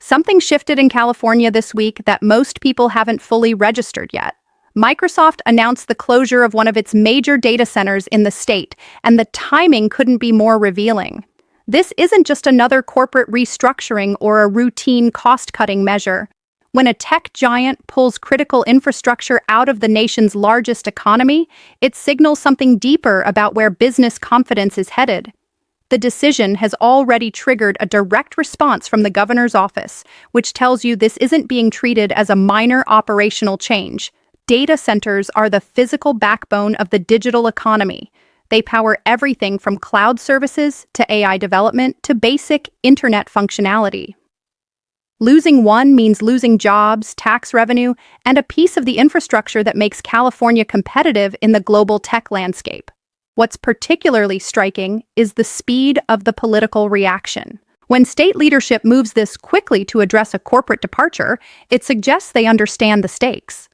Something shifted in California this week that most people haven't fully registered yet. Microsoft announced the closure of one of its major data centers in the state, and the timing couldn't be more revealing. This isn't just another corporate restructuring or a routine cost-cutting measure. When a tech giant pulls critical infrastructure out of the nation's largest economy, it signals something deeper about where business confidence is headed. The decision has already triggered a direct response from the governor's office, which tells you this isn't being treated as a minor operational change. Data centers are the physical backbone of the digital economy. They power everything from cloud services to AI development to basic internet functionality. Losing one means losing jobs, tax revenue, and a piece of the infrastructure that makes California competitive in the global tech landscape. What's particularly striking is the speed of the political reaction. When state leadership moves this quickly to address a corporate departure, it suggests they understand the stakes.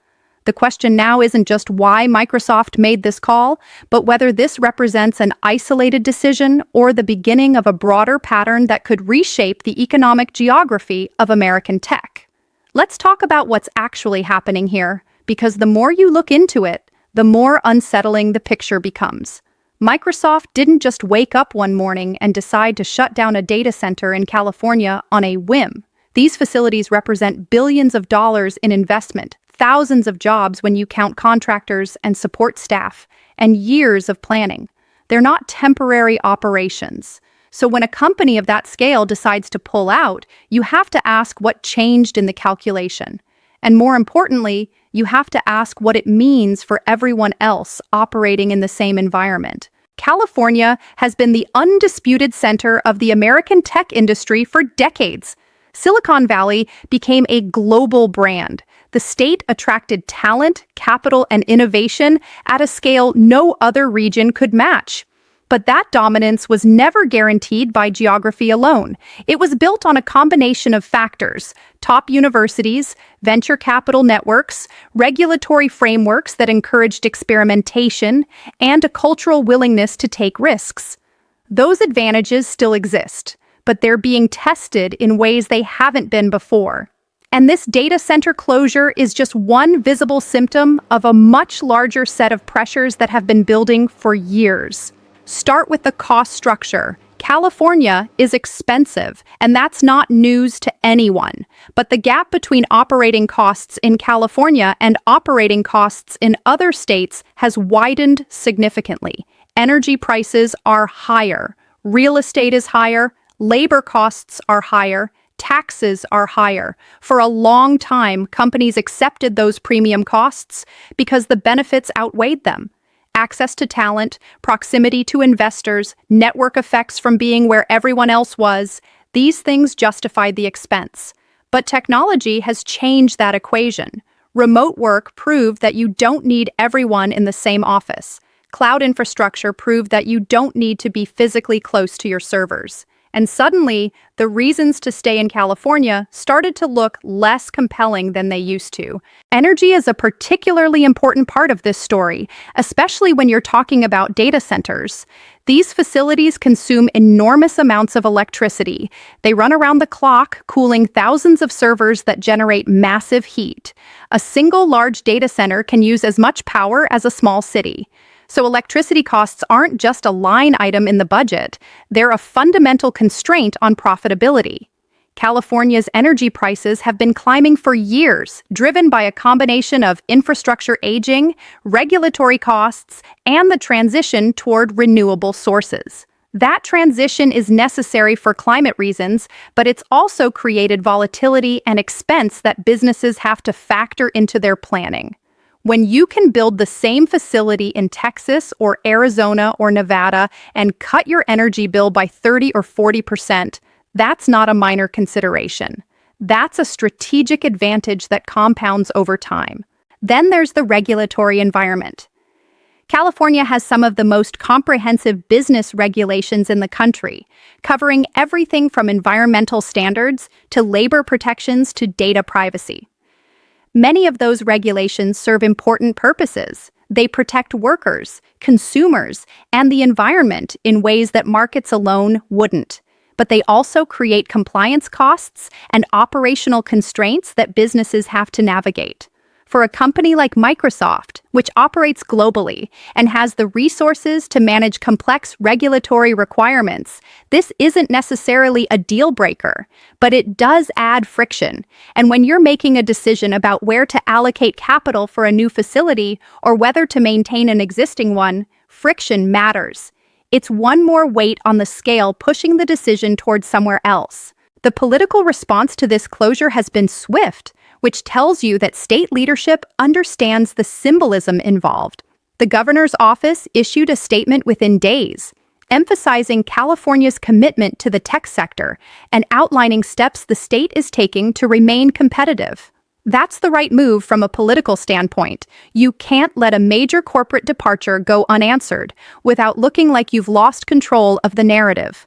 The question now isn't just why Microsoft made this call, but whether this represents an isolated decision or the beginning of a broader pattern that could reshape the economic geography of American tech. Let's talk about what's actually happening here, because the more you look into it, the more unsettling the picture becomes. Microsoft didn't just wake up one morning and decide to shut down a data center in California on a whim. These facilities represent billions of dollars in investment, thousands of jobs when you count contractors and support staff, and years of planning. They're not temporary operations. So when a company of that scale decides to pull out, you have to ask what changed in the calculation. And more importantly, you have to ask what it means for everyone else operating in the same environment. California has been the undisputed center of the American tech industry for decades. Silicon Valley became a global brand. The state attracted talent, capital, and innovation at a scale no other region could match. But that dominance was never guaranteed by geography alone. It was built on a combination of factors: top universities, venture capital networks, regulatory frameworks that encouraged experimentation, and a cultural willingness to take risks. Those advantages still exist, but they're being tested in ways they haven't been before. And this data center closure is just one visible symptom of a much larger set of pressures that have been building for years. Start with the cost structure. California is expensive, and that's not news to anyone. But the gap between operating costs in California and operating costs in other states has widened significantly. Energy prices are higher, real estate is higher, labor costs are higher, taxes are higher. For a long time, companies accepted those premium costs because the benefits outweighed them. Access to talent, proximity to investors, network effects from being where everyone else was, these things justified the expense. But technology has changed that equation. Remote work proved that you don't need everyone in the same office. Cloud infrastructure proved that you don't need to be physically close to your servers. And suddenly, the reasons to stay in California started to look less compelling than they used to. Energy is a particularly important part of this story, especially when you're talking about data centers. These facilities consume enormous amounts of electricity. They run around the clock, cooling thousands of servers that generate massive heat. A single large data center can use as much power as a small city. So electricity costs aren't just a line item in the budget, they're a fundamental constraint on profitability. California's energy prices have been climbing for years, driven by a combination of infrastructure aging, regulatory costs, and the transition toward renewable sources. That transition is necessary for climate reasons, but it's also created volatility and expense that businesses have to factor into their planning. When you can build the same facility in Texas or Arizona or Nevada and cut your energy bill by 30 or 40%, that's not a minor consideration. That's a strategic advantage that compounds over time. Then there's the regulatory environment. California has some of the most comprehensive business regulations in the country, covering everything from environmental standards to labor protections to data privacy. Many of those regulations serve important purposes. They protect workers, consumers, and the environment in ways that markets alone wouldn't. but they also create compliance costs and operational constraints that businesses have to navigate. For a company like Microsoft, which operates globally and has the resources to manage complex regulatory requirements, this isn't necessarily a deal breaker, but it does add friction. And when you're making a decision about where to allocate capital for a new facility or whether to maintain an existing one, friction matters. It's one more weight on the scale pushing the decision towards somewhere else. The political response to this closure has been swift, which tells you that state leadership understands the symbolism involved. The governor's office issued a statement within days, emphasizing California's commitment to the tech sector and outlining steps the state is taking to remain competitive. That's the right move from a political standpoint. You can't let a major corporate departure go unanswered without looking like you've lost control of the narrative.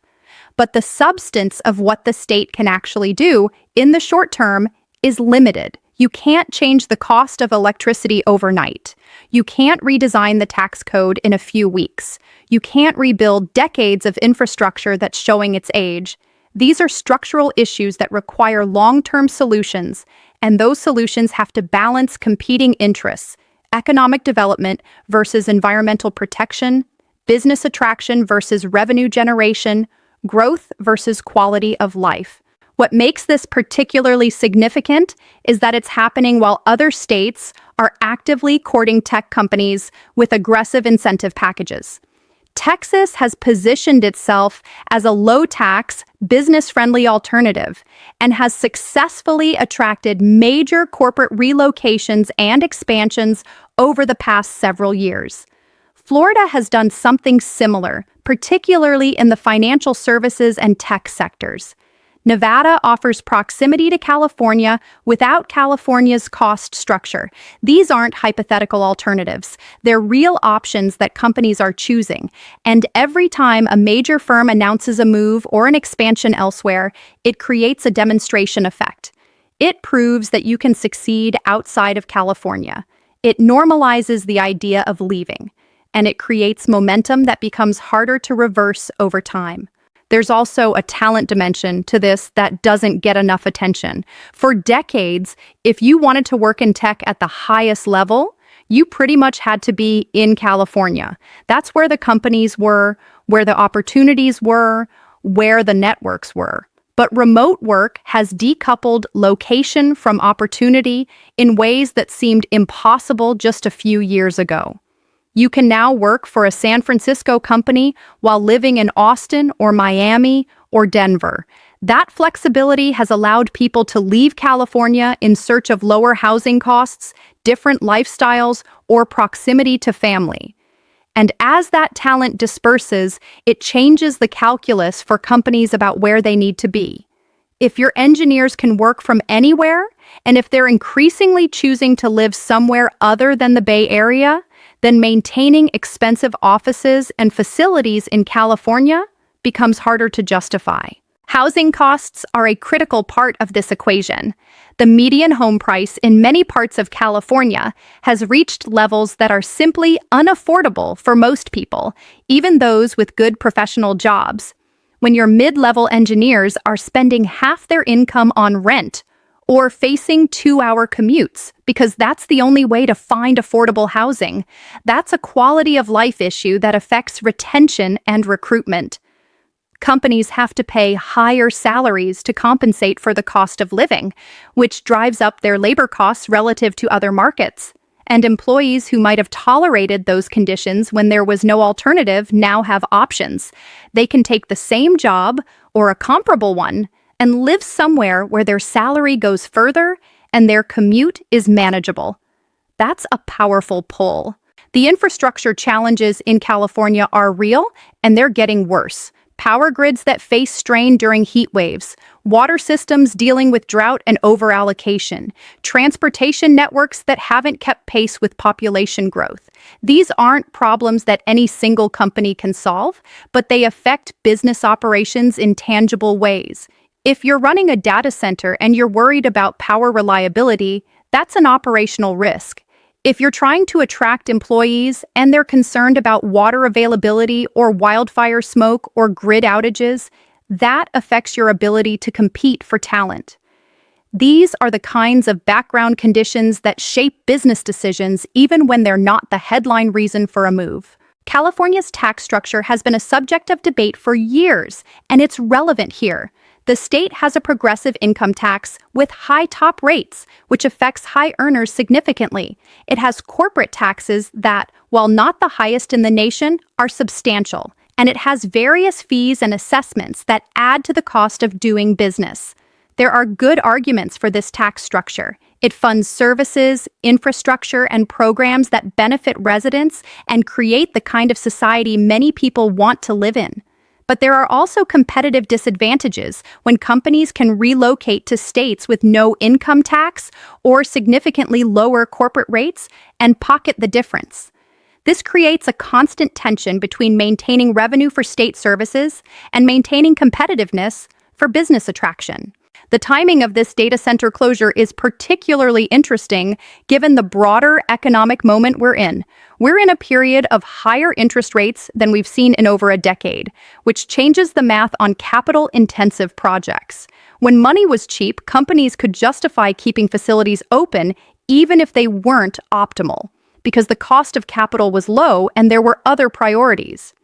But the substance of what the state can actually do in the short term is limited. You can't change the cost of electricity overnight. You can't redesign the tax code in a few weeks. You can't rebuild decades of infrastructure that's showing its age. These are structural issues that require long-term solutions, and those solutions have to balance competing interests: economic development versus environmental protection, business attraction versus revenue generation, growth versus quality of life. What makes this particularly significant is that it's happening while other states are actively courting tech companies with aggressive incentive packages. Texas has positioned itself as a low-tax, business-friendly alternative and has successfully attracted major corporate relocations and expansions over the past several years. Florida has done something similar, particularly in the financial services and tech sectors. Nevada offers proximity to California without California's cost structure. These aren't hypothetical alternatives. They're real options that companies are choosing. And every time a major firm announces a move or an expansion elsewhere, it creates a demonstration effect. It proves that you can succeed outside of California. It normalizes the idea of leaving, and it creates momentum that becomes harder to reverse over time. There's also a talent dimension to this that doesn't get enough attention. For decades, if you wanted to work in tech at the highest level, you pretty much had to be in California. That's where the companies were, where the opportunities were, where the networks were. But remote work has decoupled location from opportunity in ways that seemed impossible just a few years ago. You can now work for a San Francisco company while living in Austin or Miami or Denver. That flexibility has allowed people to leave California in search of lower housing costs, different lifestyles, or proximity to family. And as that talent disperses, it changes the calculus for companies about where they need to be. If your engineers can work from anywhere, and if they're increasingly choosing to live somewhere other than the Bay Area, then maintaining expensive offices and facilities in California becomes harder to justify. Housing costs are a critical part of this equation. The median home price in many parts of California has reached levels that are simply unaffordable for most people, even those with good professional jobs. When your mid-level engineers are spending half their income on rent or facing 2-hour commutes because that's the only way to find affordable housing, that's a quality of life issue that affects retention and recruitment. Companies have to pay higher salaries to compensate for the cost of living, which drives up their labor costs relative to other markets. And employees who might have tolerated those conditions when there was no alternative now have options. They can take the same job or a comparable one and live somewhere where their salary goes further and their commute is manageable. That's a powerful pull. The infrastructure challenges in California are real, and they're getting worse. Power grids that face strain during heat waves, water systems dealing with drought and overallocation, transportation networks that haven't kept pace with population growth. These aren't problems that any single company can solve, but they affect business operations in tangible ways. If you're running a data center and you're worried about power reliability, that's an operational risk. If you're trying to attract employees and they're concerned about water availability or wildfire smoke or grid outages, that affects your ability to compete for talent. These are the kinds of background conditions that shape business decisions even when they're not the headline reason for a move. California's tax structure has been a subject of debate for years, and it's relevant here. The state has a progressive income tax with high top rates, which affects high earners significantly. It has corporate taxes that, while not the highest in the nation, are substantial, and it has various fees and assessments that add to the cost of doing business. There are good arguments for this tax structure. It funds services, infrastructure, and programs that benefit residents and create the kind of society many people want to live in. But there are also competitive disadvantages when companies can relocate to states with no income tax or significantly lower corporate rates and pocket the difference. This creates a constant tension between maintaining revenue for state services and maintaining competitiveness for business attraction. The timing of this data center closure is particularly interesting given the broader economic moment we're in. We're in a period of higher interest rates than we've seen in over a decade, which changes the math on capital-intensive projects. When money was cheap, companies could justify keeping facilities open even if they weren't optimal, because the cost of capital was low and there were other priorities.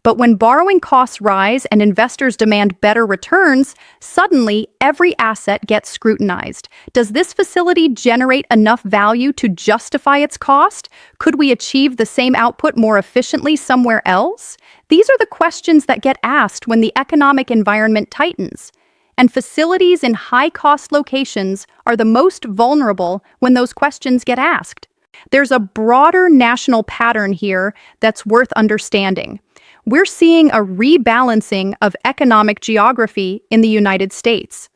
But when borrowing costs rise and investors demand better returns, suddenly every asset gets scrutinized. Does this facility generate enough value to justify its cost? Could we achieve the same output more efficiently somewhere else? These are the questions that get asked when the economic environment tightens. And facilities in high-cost locations are the most vulnerable when those questions get asked. There's a broader national pattern here that's worth understanding. We're seeing a rebalancing of economic geography in the United States.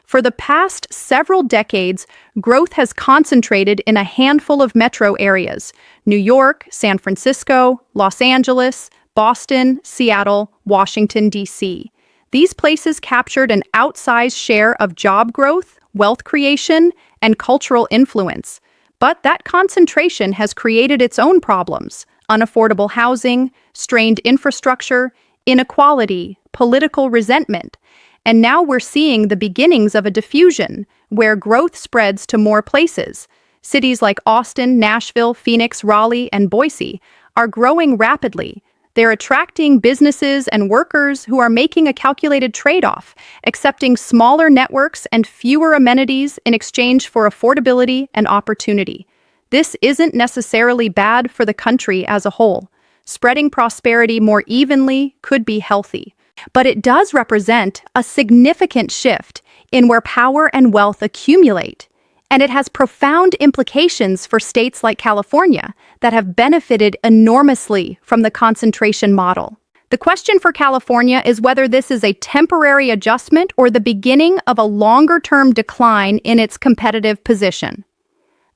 For the past several decades, growth has concentrated in a handful of metro areas: New York, San Francisco, Los Angeles, Boston, Seattle, Washington, D.C. These places captured an outsized share of job growth, wealth creation, and cultural influence. But that concentration has created its own problems: unaffordable housing, strained infrastructure, inequality, political resentment. And now we're seeing the beginnings of a diffusion where growth spreads to more places. Cities like Austin, Nashville, Phoenix, Raleigh, and Boise are growing rapidly. They're attracting businesses and workers who are making a calculated trade-off, accepting smaller networks and fewer amenities in exchange for affordability and opportunity. This isn't necessarily bad for the country as a whole. Spreading prosperity more evenly could be healthy. But it does represent a significant shift in where power and wealth accumulate. And it has profound implications for states like California that have benefited enormously from the concentration model. The question for California is whether this is a temporary adjustment or the beginning of a longer-term decline in its competitive position.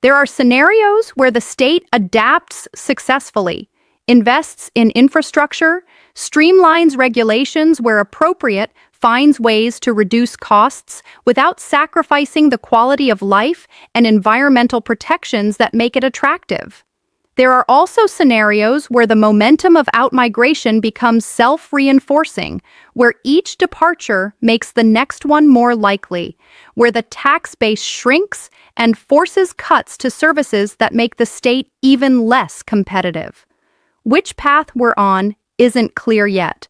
There are scenarios where the state adapts successfully, invests in infrastructure, streamlines regulations where appropriate, finds ways to reduce costs without sacrificing the quality of life and environmental protections that make it attractive. There are also scenarios where the momentum of outmigration becomes self-reinforcing, where each departure makes the next one more likely, where the tax base shrinks and forces cuts to services that make the state even less competitive. Which path we're on isn't clear yet.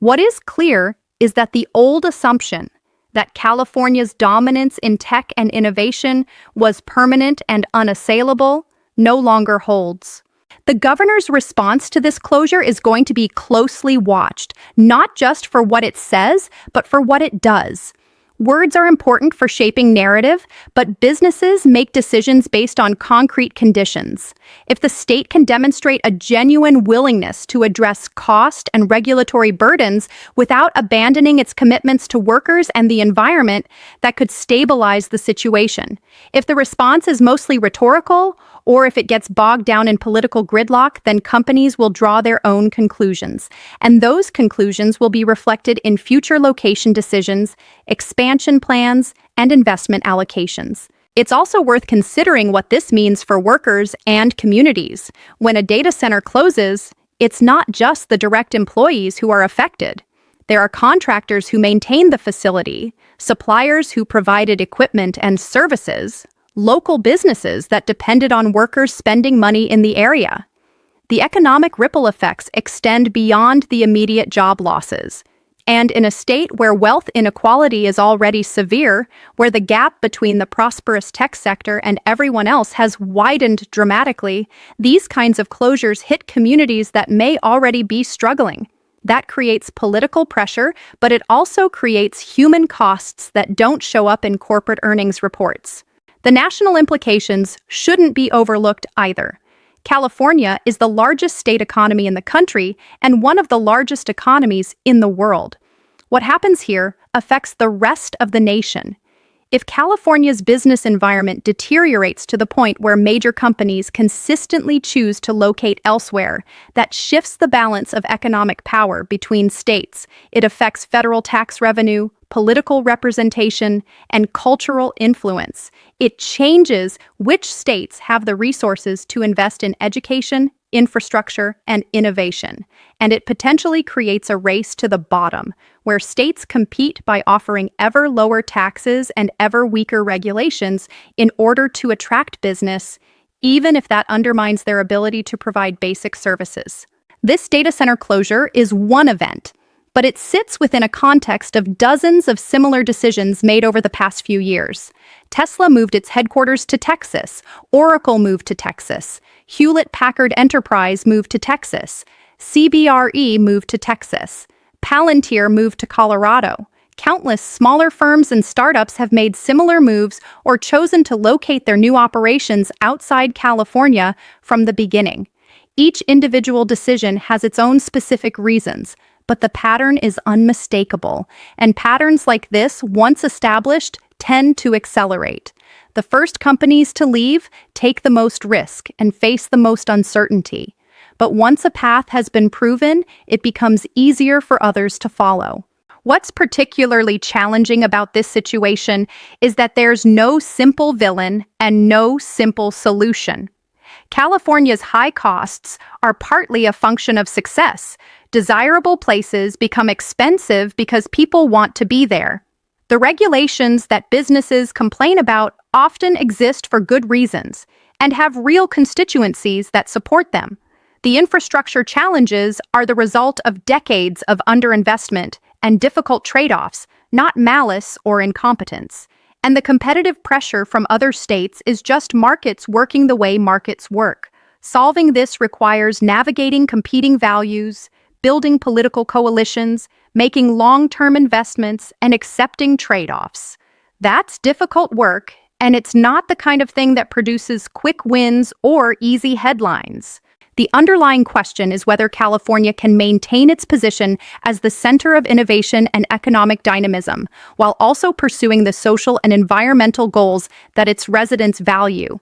What is clear is that the old assumption that California's dominance in tech and innovation was permanent and unassailable no longer holds. The governor's response to this closure is going to be closely watched, not just for what it says, but for what it does. Words are important for shaping narrative, but businesses make decisions based on concrete conditions. If the state can demonstrate a genuine willingness to address cost and regulatory burdens without abandoning its commitments to workers and the environment, that could stabilize the situation. If the response is mostly rhetorical, or if it gets bogged down in political gridlock, then companies will draw their own conclusions. And those conclusions will be reflected in future location decisions, expansion plans, and investment allocations. It's also worth considering what this means for workers and communities. When a data center closes, it's not just the direct employees who are affected. There are contractors who maintain the facility, suppliers who provided equipment and services, local businesses that depended on workers spending money in the area. The economic ripple effects extend beyond the immediate job losses. And in a state where wealth inequality is already severe, where the gap between the prosperous tech sector and everyone else has widened dramatically, these kinds of closures hit communities that may already be struggling. That creates political pressure, but it also creates human costs that don't show up in corporate earnings reports. The national implications shouldn't be overlooked either. California is the largest state economy in the country and one of the largest economies in the world. What happens here affects the rest of the nation. If California's business environment deteriorates to the point where major companies consistently choose to locate elsewhere, that shifts the balance of economic power between states. It affects federal tax revenue, political representation, and cultural influence. It changes which states have the resources to invest in education, infrastructure, and innovation. And it potentially creates a race to the bottom, where states compete by offering ever lower taxes and ever weaker regulations in order to attract business, even if that undermines their ability to provide basic services. This data center closure is one event, but it sits within a context of dozens of similar decisions made over the past few years. Tesla moved its headquarters to Texas, Oracle moved to Texas, Hewlett-Packard Enterprise moved to Texas, CBRE moved to Texas, Palantir moved to Colorado. Countless smaller firms and startups have made similar moves or chosen to locate their new operations outside California from the beginning. Each individual decision has its own specific reasons, but the pattern is unmistakable, and patterns like this, once established, tend to accelerate. The first companies to leave take the most risk and face the most uncertainty. But once a path has been proven, it becomes easier for others to follow. What's particularly challenging about this situation is that there's no simple villain and no simple solution. California's high costs are partly a function of success. Desirable places become expensive because people want to be there. The regulations that businesses complain about often exist for good reasons and have real constituencies that support them. The infrastructure challenges are the result of decades of underinvestment and difficult trade-offs, not malice or incompetence. And the competitive pressure from other states is just markets working the way markets work. Solving this requires navigating competing values, building political coalitions, making long-term investments, and accepting trade-offs. That's difficult work, and it's not the kind of thing that produces quick wins or easy headlines. The underlying question is whether California can maintain its position as the center of innovation and economic dynamism, while also pursuing the social and environmental goals that its residents value.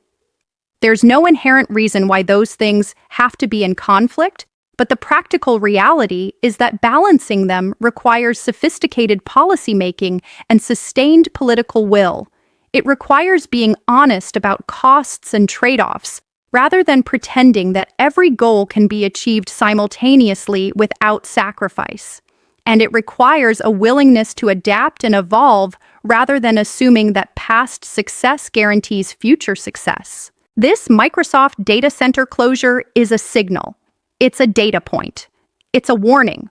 There's no inherent reason why those things have to be in conflict, but the practical reality is that balancing them requires sophisticated policymaking and sustained political will. It requires being honest about costs and trade-offs, rather than pretending that every goal can be achieved simultaneously without sacrifice. And it requires a willingness to adapt and evolve rather than assuming that past success guarantees future success. This Microsoft data center closure is a signal. It's a data point. It's a warning.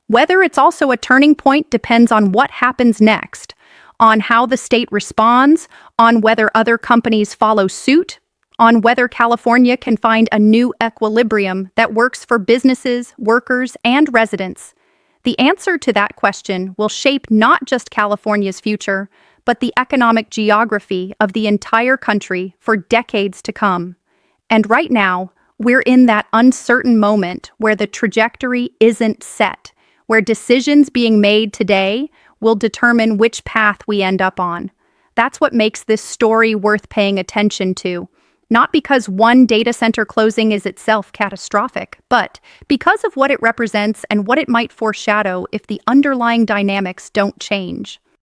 Whether it's also a turning point depends on what happens next, on how the state responds, on whether other companies follow suit, on whether California can find a new equilibrium that works for businesses, workers, and residents. The answer to that question will shape not just California's future, but the economic geography of the entire country for decades to come. And right now, we're in that uncertain moment where the trajectory isn't set, where decisions being made today will determine which path we end up on. That's what makes this story worth paying attention to. Not because one data center closing is itself catastrophic, but because of what it represents and what it might foreshadow if the underlying dynamics don't change.